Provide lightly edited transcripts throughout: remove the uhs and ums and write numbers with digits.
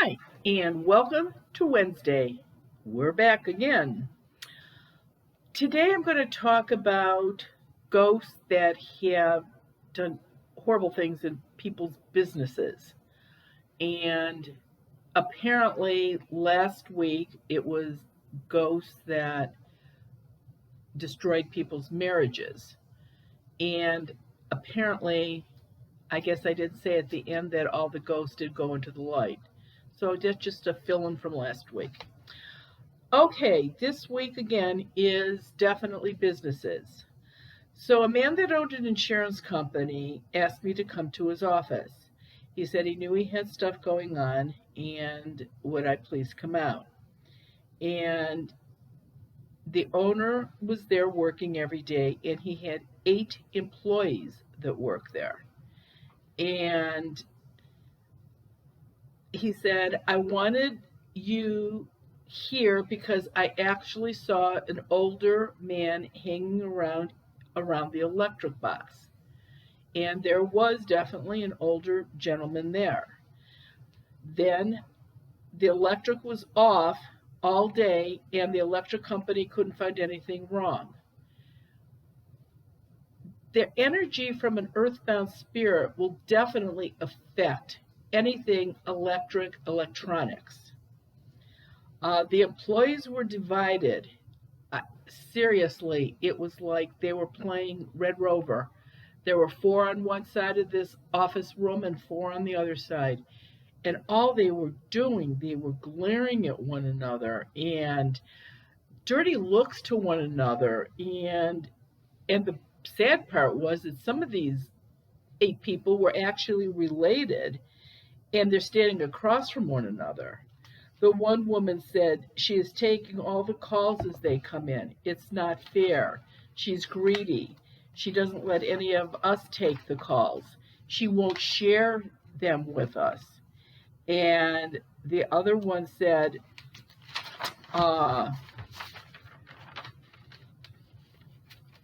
Hi, and welcome to Wednesday. We're back again. Today I'm going to talk about ghosts that have done horrible things in people's businesses. And apparently, last week it was ghosts that destroyed people's marriages. And apparently, I guess I did say at the end that all the ghosts did go into the light. So that's just a fill in from last week. Okay, this week again is definitely businesses. So, a man that owned an insurance company asked me to come to his office. He said he knew he had stuff going on and would I please come out? And the owner was there working every day and he had 8 employees that work there. And he said, I wanted you here because I actually saw an older man hanging around the electric box. And there was definitely an older gentleman there. Then the electric was off all day and the electric company couldn't find anything wrong. The energy from an earthbound spirit will definitely affect anything electronics. The employees were divided. Seriously, it was like they were playing Red Rover. There were 4 on one side of this office room and 4 on the other side. And all they were doing, they were glaring at one another and dirty looks to one another. And the sad part was that some of these 8 people were actually related and they're standing across from one another. The one woman said she is taking all the calls as they come in. It's not fair. She's greedy. She doesn't let any of us take the calls. She won't share them with us. And the other one said,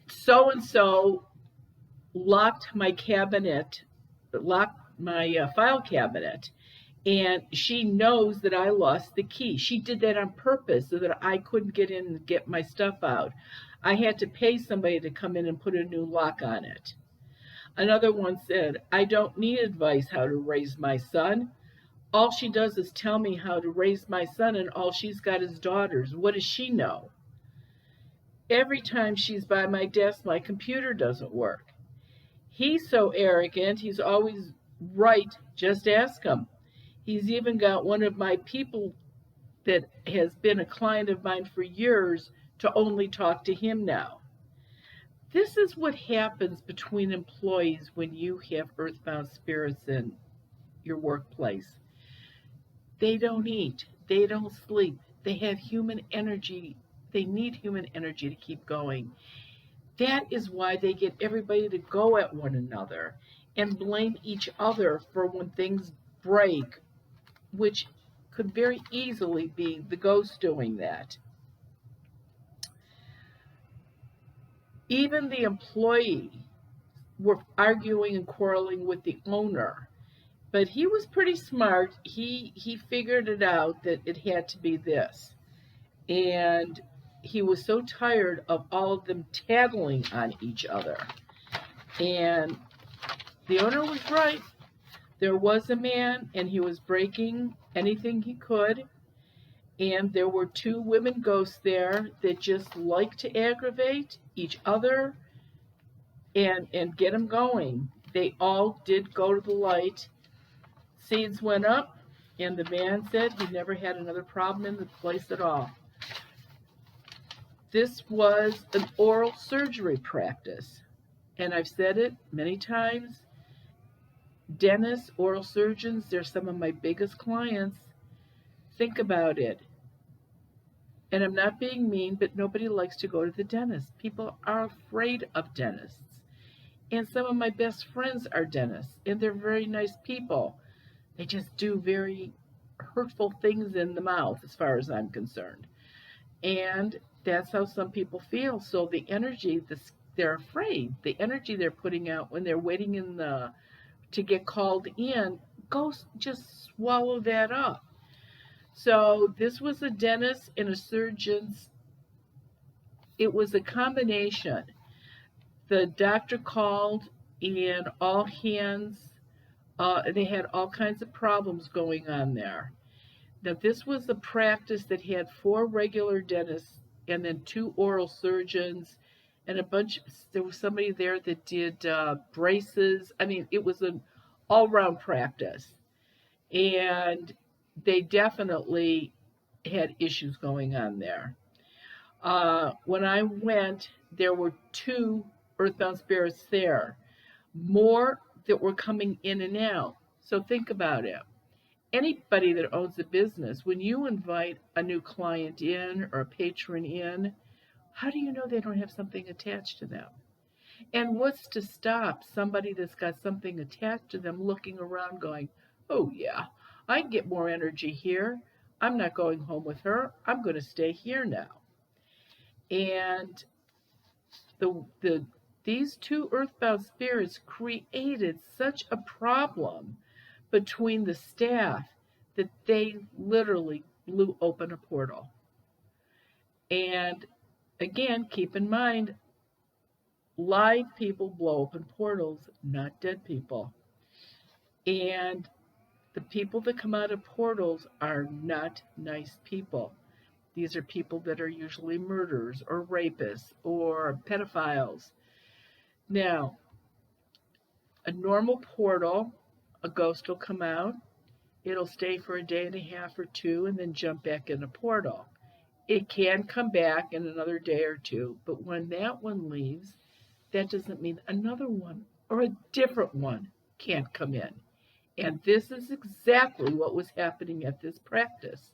so and so locked my file cabinet, and she knows that I lost the key. She did that on purpose so that I couldn't get in and get my stuff out. I had to pay somebody to come in and put a new lock on it. Another one said, I don't need advice how to raise my son. All she does is tell me how to raise my son, and all she's got is daughters. What does she know? Every time she's by my desk, my computer doesn't work. He's so arrogant, he's always right. Just ask him. He's even got one of my people that has been a client of mine for years to only talk to him now. This is what happens between employees when you have earthbound spirits in your workplace. They don't eat, they don't sleep, they have human energy. They need human energy to keep going. That is why they get everybody to go at one another and blame each other for when things break, which could very easily be the ghost doing that. Even the employee were arguing and quarreling with the owner, but he was pretty smart. He figured it out that it had to be this. And he was so tired of all of them tattling on each other. And the owner was right. There was a man, and he was breaking anything he could. And there were 2 women ghosts there that just liked to aggravate each other and get them going. They all did go to the light. Seeds went up, and the man said he never had another problem in the place at all. This was an oral surgery practice, and I've said it many times. Dentists, oral surgeons, they're some of my biggest clients. Think about it. And I'm not being mean, but nobody likes to go to the dentist. People are afraid of dentists. And some of my best friends are dentists, and they're very nice people. They just do very hurtful things in the mouth, as far as I'm concerned. And that's how some people feel. So the energy, they're afraid. The energy they're putting out when they're waiting to get called in, go just swallow that up. So this was a dentist and a surgeon's. It was a combination. The doctor called and all hands, they had all kinds of problems going on there. Now, this was a practice that had 4 regular dentists and then 2 oral surgeons and a bunch. There was somebody there that did braces. I mean, it was an all round practice. And they definitely had issues going on there. When I went, there were 2 Earthbound Spirits there, more that were coming in and out. So think about it. Anybody that owns a business, when you invite a new client in or a patron in, how do you know they don't have something attached to them? And what's to stop somebody that's got something attached to them looking around going, oh, yeah, I can get more energy here. I'm not going home with her. I'm going to stay here now. And the these 2 Earthbound Spirits created such a problem between the staff that they literally blew open a portal. And again, keep in mind, live people blow open portals, not dead people. And the people that come out of portals are not nice people. These are people that are usually murderers or rapists or pedophiles. Now, a normal portal, a ghost will come out, it'll stay for a day and a half or 2 and then jump back in a portal. It can come back in another day or 2, but when that one leaves, that doesn't mean another one or a different one can't come in. And this is exactly what was happening at this practice.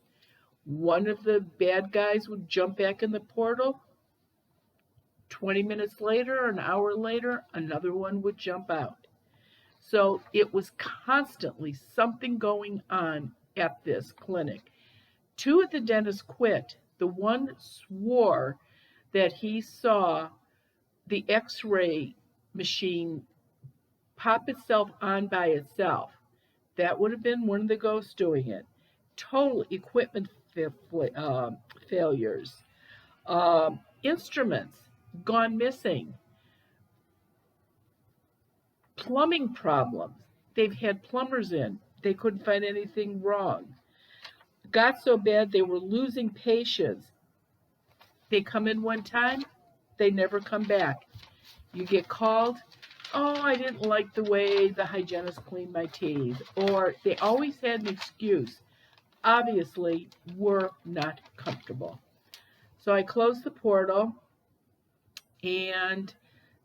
One of the bad guys would jump back in the portal. 20 minutes later, or an hour later, another one would jump out. So it was constantly something going on at this clinic. 2 of the dentists quit. The one swore that he saw the x-ray machine pop itself on by itself. That would have been one of the ghosts doing it. Total equipment failures. Instruments gone missing. Plumbing problems. They've had plumbers in. They couldn't find anything wrong. Got so bad they were losing patients. They come in one time, they never come back. You get called, oh, I didn't like the way the hygienist cleaned my teeth. Or they always had an excuse. Obviously, were not comfortable. So I closed the portal, and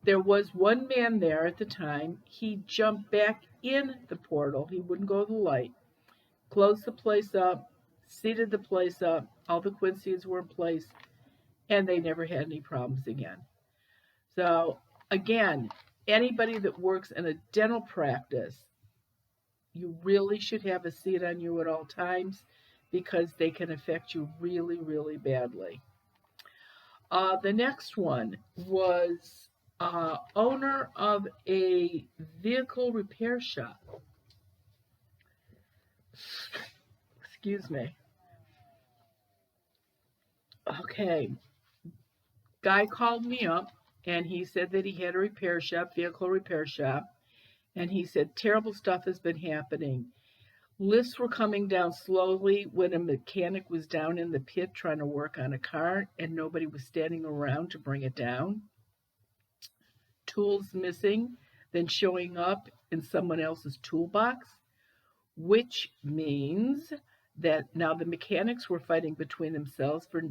there was one man there at the time. He jumped back in the portal. He wouldn't go to the light. Closed the place up, seated the place up. All the Quincy's were in place, and they never had any problems again. So, again, anybody that works in a dental practice, you really should have a seat on you at all times because they can affect you really, really badly. The next one was owner of a vehicle repair shop. Excuse me. Okay. Guy called me up and he said that he had a repair shop, vehicle repair shop, and he said terrible stuff has been happening. Lifts were coming down slowly when a mechanic was down in the pit trying to work on a car and nobody was standing around to bring it down. Tools missing, then showing up in someone else's toolbox, which means that now the mechanics were fighting between themselves for,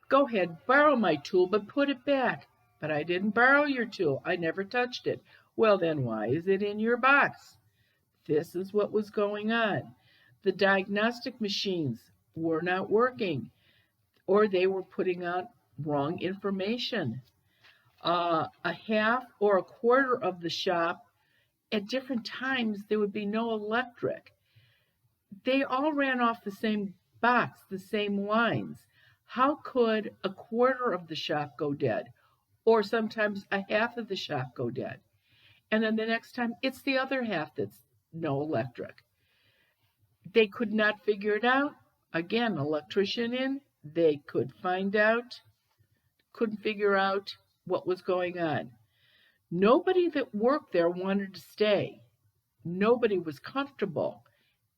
go ahead, borrow my tool, but put it back. But I didn't borrow your tool. I never touched it. Well, then why is it in your box? This is what was going on. The diagnostic machines were not working, or they were putting out wrong information. A half or a quarter of the shop, at different times, there would be no electric. They all ran off the same box, the same lines. How could a quarter of the shop go dead? Or sometimes a half of the shop go dead? And then the next time, it's the other half that's no electric. They could not figure it out. Again, electrician in, they couldn't figure out what was going on. Nobody that worked there wanted to stay. Nobody was comfortable.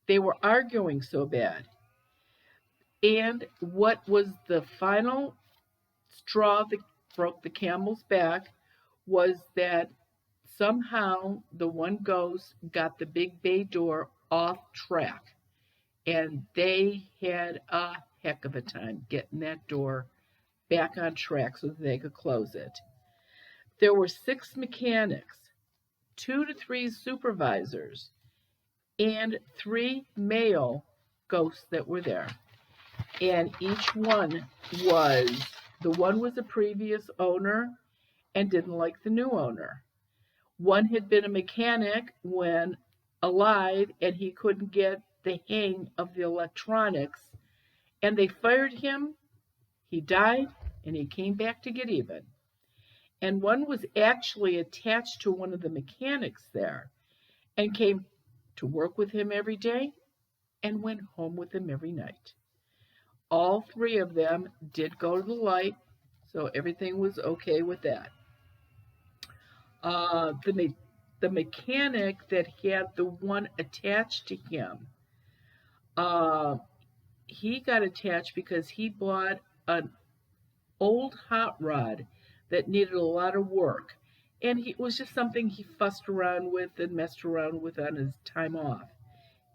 They were arguing so bad. And what was the final straw that broke the camel's back was that somehow the one ghost got the big bay door off track. And they had a heck of a time getting that door back on track so that they could close it. There were 6 mechanics, 2 to 3 supervisors, and 3 male ghosts that were there. And each one was a previous owner and didn't like the new owner. One had been a mechanic when alive and he couldn't get the hang of the electronics, and they fired him. He died and he came back to get even. And one was actually attached to one of the mechanics there and came to work with him every day and went home with him every night. All 3 of them did go to the light, so everything was okay with that. The mechanic that had the one attached to him, he got attached because he bought an old hot rod that needed a lot of work. And it was just something he fussed around with and messed around with on his time off.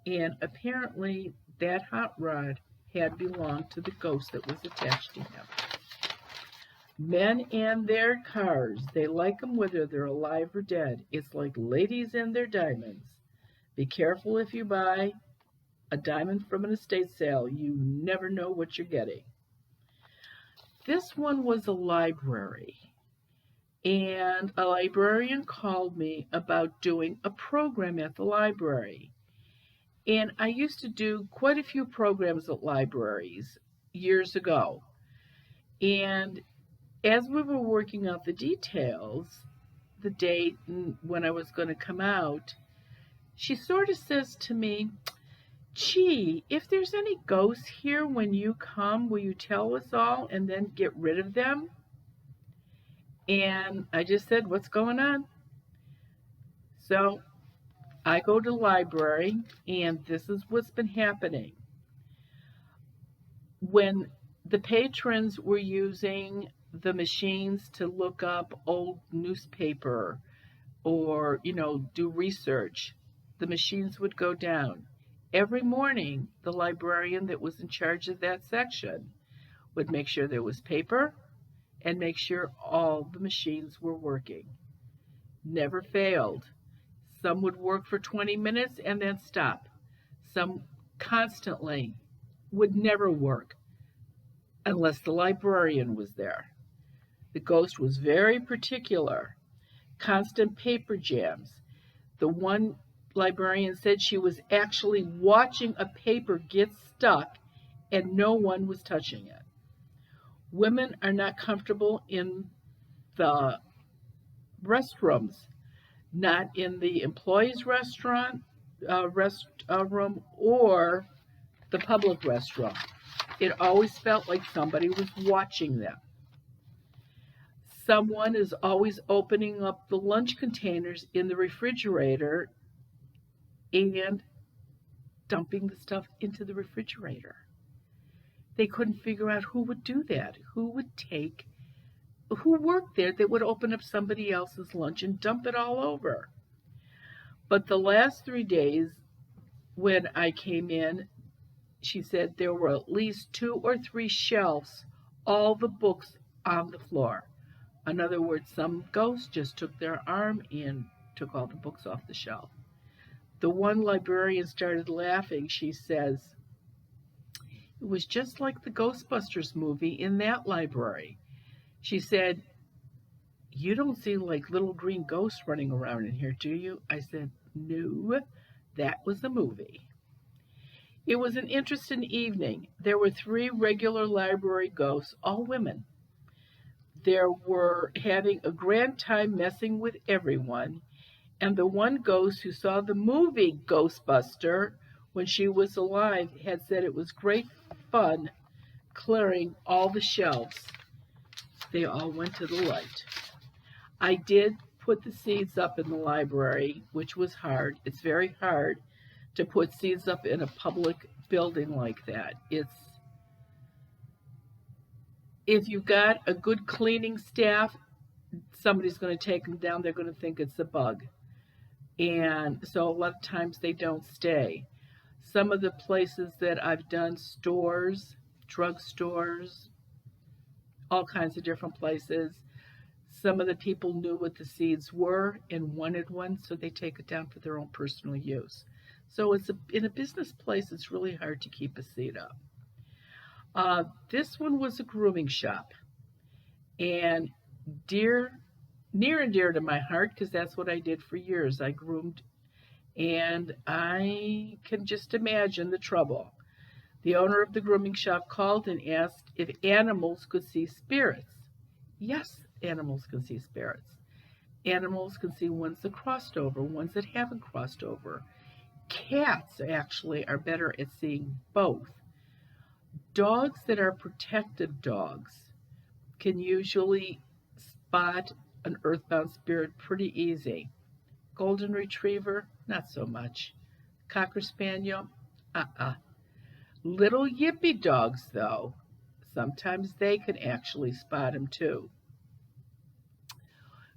And apparently that hot rod had belonged to the ghost that was attached to him. Men and their cars, they like them whether they're alive or dead. It's like ladies and their diamonds. Be careful if you buy a diamond from an estate sale. You never know what you're getting. This one was a library. And a librarian called me about doing a program at the library. And I used to do quite a few programs at libraries years ago. And as we were working out the details, the date and when I was going to come out, she sort of says to me, "Gee, if there's any ghosts here when you come, will you tell us all and then get rid of them?" And I just said, "What's going on?" So I go to the library, and this is what's been happening. When the patrons were using the machines to look up old newspaper or, do research, the machines would go down. Every morning, the librarian that was in charge of that section would make sure there was paper and make sure all the machines were working. Never failed. Some would work for 20 minutes and then stop. Some constantly would never work unless the librarian was there. The ghost was very particular. Constant paper jams. The one librarian said she was actually watching a paper get stuck and no one was touching it. Women are not comfortable in the restrooms, not in the employees' room or the public restroom. It always felt like somebody was watching them. Someone is always opening up the lunch containers in the refrigerator and dumping the stuff into the refrigerator. They couldn't figure out who would do that, who worked there that would open up somebody else's lunch and dump it all over. But the last 3 days when I came in, she said there were at least 2 or 3 shelves, all the books on the floor. In other words, some ghosts just took their arm and took all the books off the shelf. The one librarian started laughing. She says, "It was just like the Ghostbusters movie in that library." She said, "You don't see like little green ghosts running around in here, do you?" I said, "No, that was the movie." It was an interesting evening. There were 3 regular library ghosts, all women. They were having a grand time messing with everyone, and the one ghost who saw the movie Ghostbuster when she was alive had said it was great fun clearing all the shelves. They all went to the light. I did put the seeds up in the library, which was hard. It's very hard to put seeds up in a public building like that. If you've got a good cleaning staff, somebody's going to take them down. They're going to think it's a bug. And so a lot of times they don't stay. Some of the places that I've done, stores, drugstores, all kinds of different places, some of the people knew what the seeds were and wanted one, so they take it down for their own personal use. So in a business place, it's really hard to keep a seed up. This one was a grooming shop, and near and dear to my heart, because that's what I did for years. I groomed, and I can just imagine the trouble. The owner of the grooming shop called and asked if animals could see spirits. Yes, animals can see spirits. Animals can see ones that crossed over, ones that haven't crossed over. Cats actually are better at seeing both. Dogs that are protective dogs can usually spot an earthbound spirit pretty easy. Golden retriever, not so much. Cocker spaniel, Little yippy dogs, though, sometimes they can actually spot them too.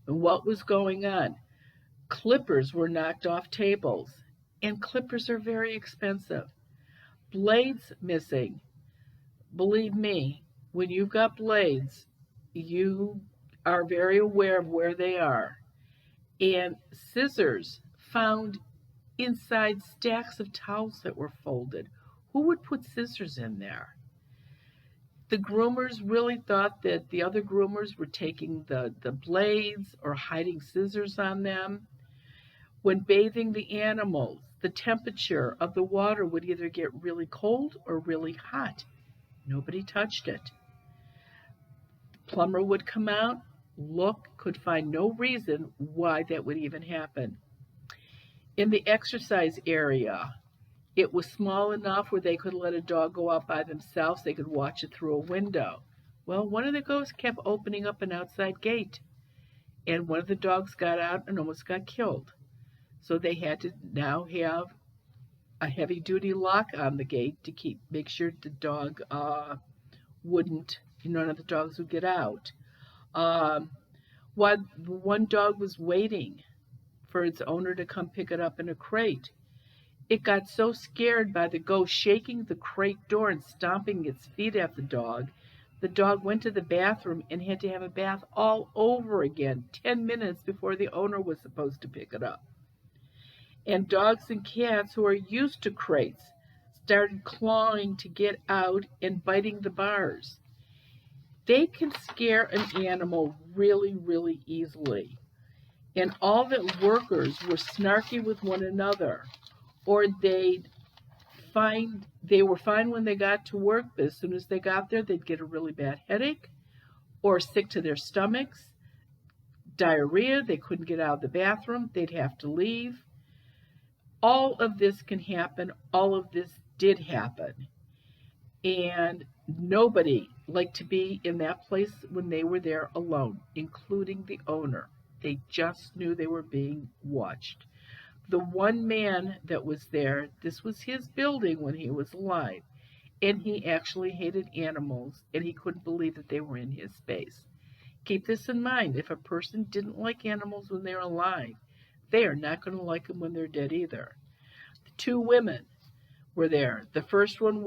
And what was going on? Clippers were knocked off tables, and clippers are very expensive. Blades missing. Believe me, when you've got blades, you are very aware of where they are. And scissors found inside stacks of towels that were folded. Who would put scissors in there? The groomers really thought that the other groomers were taking the blades or hiding scissors on them. When bathing the animals, the temperature of the water would either get really cold or really hot. Nobody touched it. The plumber would come out, look, could find no reason why that would even happen. In the exercise area, it was small enough where they could let a dog go out by themselves. They could watch it through a window. Well, one of the ghosts kept opening up an outside gate, and one of the dogs got out and almost got killed. So they had to now have a heavy-duty lock on the gate to make sure the dog none of the dogs would get out. One dog was waiting for its owner to come pick it up in a crate. It got so scared by the ghost shaking the crate door and stomping its feet at the dog went to the bathroom and had to have a bath all over again 10 minutes before the owner was supposed to pick it up. And dogs and cats who are used to crates started clawing to get out and biting the bars. They can scare an animal really, really easily. And all the workers were snarky with one another, or they were fine when they got to work, but as soon as they got there, they'd get a really bad headache, or sick to their stomachs, diarrhea, they couldn't get out of the bathroom, they'd have to leave. All of this can happen. All of this did happen. And nobody liked to be in that place when they were there alone, including the owner. They just knew they were being watched. The one man that was there, this was his building when he was alive, and he actually hated animals, and he couldn't believe that they were in his space. Keep this in mind. If a person didn't like animals when they're alive, they are not going to like them when they're dead either. The two women were there. The first one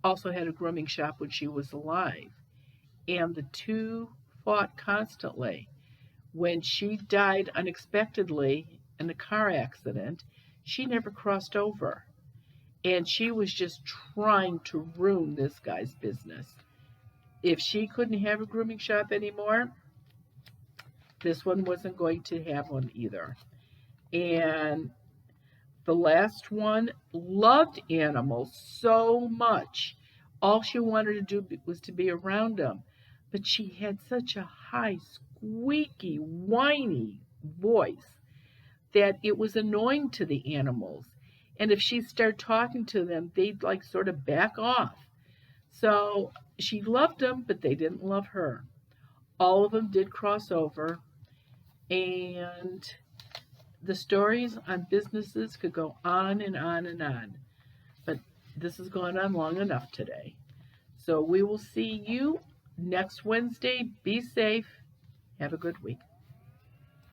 also had a grooming shop when she was alive, and the two fought constantly. When she died unexpectedly in a car accident, she never crossed over, and she was just trying to ruin this guy's business. If she couldn't have a grooming shop anymore, this one wasn't going to have one either. And the last one loved animals so much. All she wanted to do was to be around them. But she had such a high, squeaky, whiny voice that it was annoying to the animals. And if she started talking to them, they'd like sort of back off. So she loved them, but they didn't love her. All of them did cross over, and the stories on businesses could go on and on and on. But this has gone on long enough today. So we will see you next Wednesday. Be safe. Have a good week.